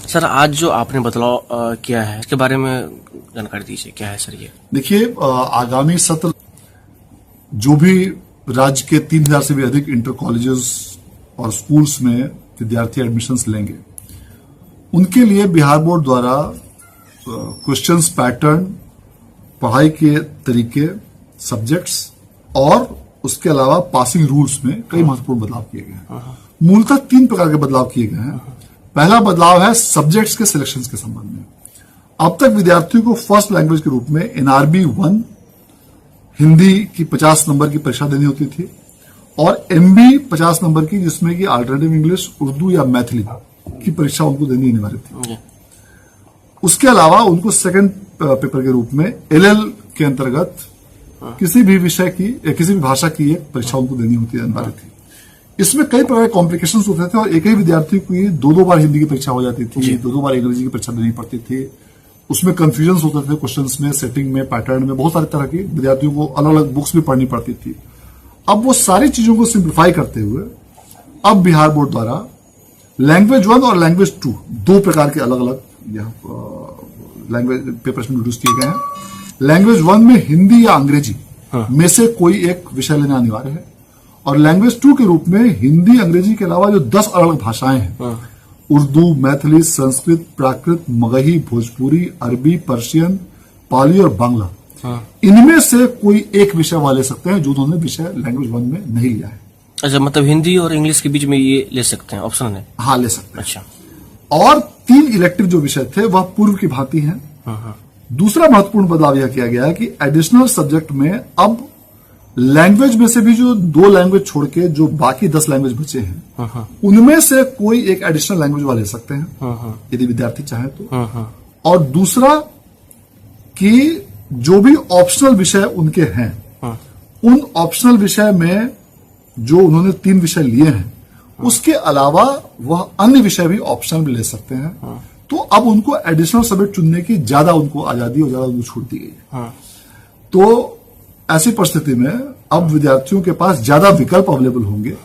Sir आज जो आपने बदलाव किया है इसके बारे में जानकारी दीजिए, क्या है सर ये? देखिए, आगामी सत्र जो भी राज्य के 3000 से भी अधिक इंटर कॉलेजेस और स्कूल्स में विद्यार्थी एडमिशन्स लेंगे, उनके लिए बिहार बोर्ड द्वारा क्वेश्चंस पैटर्न, पढ़ाई के तरीके, सब्जेक्ट्स और उसके अलावा पासिंग रूल्स में कई महत्वपूर्ण बदलाव किए गए हैं। मूलतः 3 प्रकार के बदलाव किए गए हैं। पहला बदलाव है सब्जेक्ट्स के सिलेक्शन के संबंध में। अब तक विद्यार्थियों को फर्स्ट लैंग्वेज के रूप में NRB 1 हिंदी की 50 नंबर की परीक्षा देनी होती थी और MB 50 नंबर की, जिसमें कि अल्टरनेटिव इंग्लिश, उर्दू या मैथिली की परीक्षा उनको देनी अनिवार्य थी। उसके अलावा उनको सेकंड पेपर के रूप में LL के अंतर्गत किसी भी विषय की या किसी भी भाषा की एक परीक्षा उनको देनी होती अनिवार्य थी। इसमें कई प्रकार के कॉम्प्लिकेशंस होते थे और एक ही विद्यार्थी को 2-2 बार हिंदी की परीक्षा हो जाती थी, 2-2 बार अंग्रेजी की परीक्षा देनी पड़ती थी। उसमें कंफ्यूजन होते थे क्वेश्चंस में, सेटिंग में, पैटर्न में, बहुत सारी तरह की विद्यार्थियों को अलग अलग बुक्स भी पढ़नी पड़ती थी। अब वो सारी चीजों को सिंप्लीफाई करते हुए अब बिहार बोर्ड द्वारा लैंग्वेज 1 और लैंग्वेज 2 2 प्रकार के अलग अलग लैंग्वेज पेपर्स में इंट्रोड्यूस किए गए हैं। लैंग्वेज 1 में हिंदी या अंग्रेजी में से कोई एक विषय लेना अनिवार्य है और लैंग्वेज 2 के रूप में हिंदी, अंग्रेजी के अलावा जो 10 अलग अलग भाषाएं हैं, उर्दू, मैथिली, संस्कृत, प्राकृत, मगही, भोजपुरी, अरबी, पर्शियन, पाली और बांग्ला, इनमें से कोई एक विषय वाले ले सकते हैं जो उन्होंने विषय लैंग्वेज 1 में नहीं लिया है। अच्छा, मतलब हिंदी और इंग्लिश के बीच में ये ले सकते हैं, ऑप्शन है? हाँ, ले सकते हैं। अच्छा। और 3 इलेक्टिव जो विषय थे वह पूर्व की भांति हैं। दूसरा महत्वपूर्ण बदलाव यह किया गया है कि एडिशनल सब्जेक्ट में अब लैंग्वेज में से भी जो 2 लैंग्वेज छोड़ के जो बाकी 10 लैंग्वेज बचे हैं, उनमें से कोई एक एडिशनल लैंग्वेज वाले ले सकते हैं यदि विद्यार्थी चाहे तो। और दूसरा कि जो भी ऑप्शनल विषय उनके हैं, उन ऑप्शनल विषय में जो उन्होंने 3 विषय लिए हैं, उसके अलावा वह अन्य विषय भी ऑप्शनल में ले सकते हैं। तो अब उनको एडिशनल सब्जेक्ट चुनने की ज्यादा उनको आजादी और ज्यादा उनको छूट दी गई है। तो ऐसी परिस्थिति में अब विद्यार्थियों के पास ज्यादा विकल्प अवेलेबल होंगे।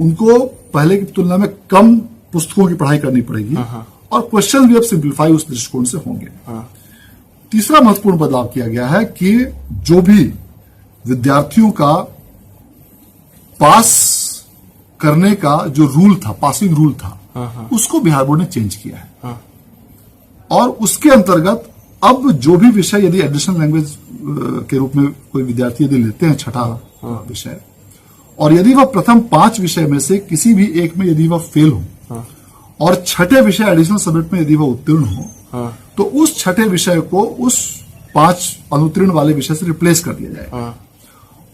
उनको पहले की तुलना में कम पुस्तकों की पढ़ाई करनी पड़ेगी और क्वेश्चन भी अब सिंप्लीफाई उस दृष्टिकोण से होंगे। तीसरा महत्वपूर्ण बदलाव किया गया है कि जो भी विद्यार्थियों का पास करने का जो रूल था, पासिंग रूल था, उसको बिहार बोर्ड ने चेंज किया है और उसके अंतर्गत अब जो भी विषय यदि एडिशनल लैंग्वेज के रूप में कोई विद्यार्थी यदि लेते हैं, छठा विषय, और यदि वह प्रथम 5 विषय में से किसी भी एक में यदि वह फेल हो और छठे विषय एडिशनल सब्जेक्ट में यदि वह उत्तीर्ण हो, तो उस छठे विषय को उस 5 अनुत्तीर्ण वाले विषय से रिप्लेस कर दिया जाए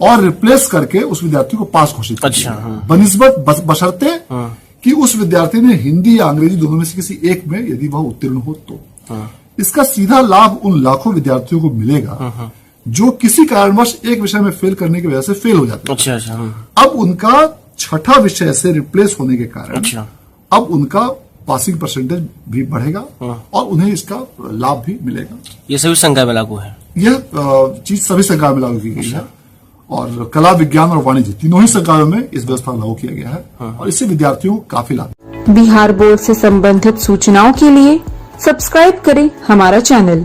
और रिप्लेस करके उस विद्यार्थी को पास घोषित कर दिया जाए, बनिस्बत बशर्ते कि उस विद्यार्थी ने हिंदी या अंग्रेजी दोनों में से किसी एक में यदि वह उत्तीर्ण हो तो। इसका सीधा लाभ उन लाखों विद्यार्थियों को मिलेगा जो किसी कारणवश एक विषय में फेल करने की वजह से फेल हो जाते हैं। अब उनका छठा विषय से रिप्लेस होने के कारण अब उनका पासिंग परसेंटेज भी बढ़ेगा और उन्हें इसका लाभ भी मिलेगा। ये सभी संकाय में लागू है? यह चीज सभी संकाय में लागू की गई है और कला, विज्ञान और वाणिज्य तीनों ही संकायों में इस व्यवस्था लागू किया गया है और इससे विद्यार्थियों को काफी लाभ। बिहार बोर्ड से संबंधित सूचनाओं के लिए सब्सक्राइब करें हमारा चैनल।